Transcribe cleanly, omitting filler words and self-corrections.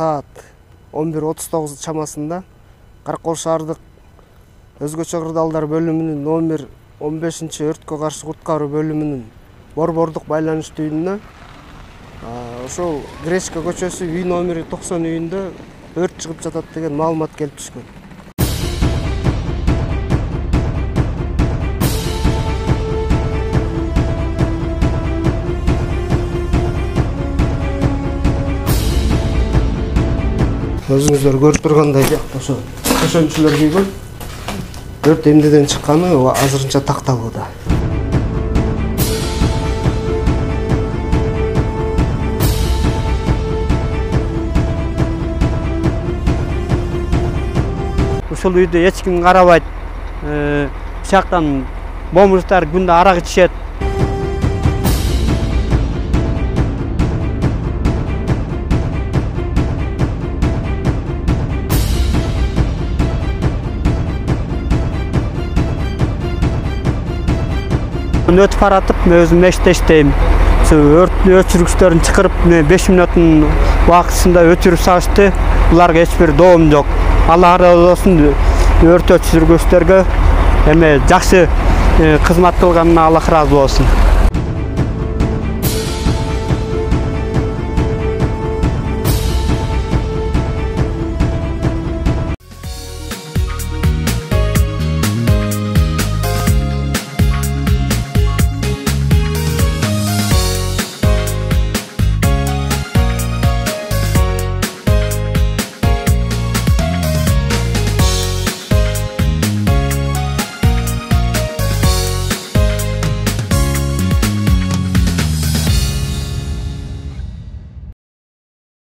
саат 11:39 чамасында Каракол шаардык өзгөчө кырдаалдар бөлүмүнүн номер 15 өрткө каршы куткаруу бөлүмүнүн борбордук байланыштуу үйүнө ошол Гречка көчөсү үй номери 90 үйүндө өрт чыгып жатат деген маалымат келип түшкөн. Өзүңүздөр көрүп тургандай ошо көшөнчүлөр күйгөн. Өрт эмнеден чыкканы азырынча такталууда. Ушул үйдө эч ким карабайт. Бышактан момуштар күндө арак ичишет. Өтүп баратып, өзүм мешітте иштейм. Өрт өчүргүчтөрүн чакырып, 5 мүнөттүн убактысында өчүрүп салышты. Буларга эч бир доом жок. Алла разы болсун өрт өчүргүчтөргө, жакшы кызмат кылганына Алла разы болсун.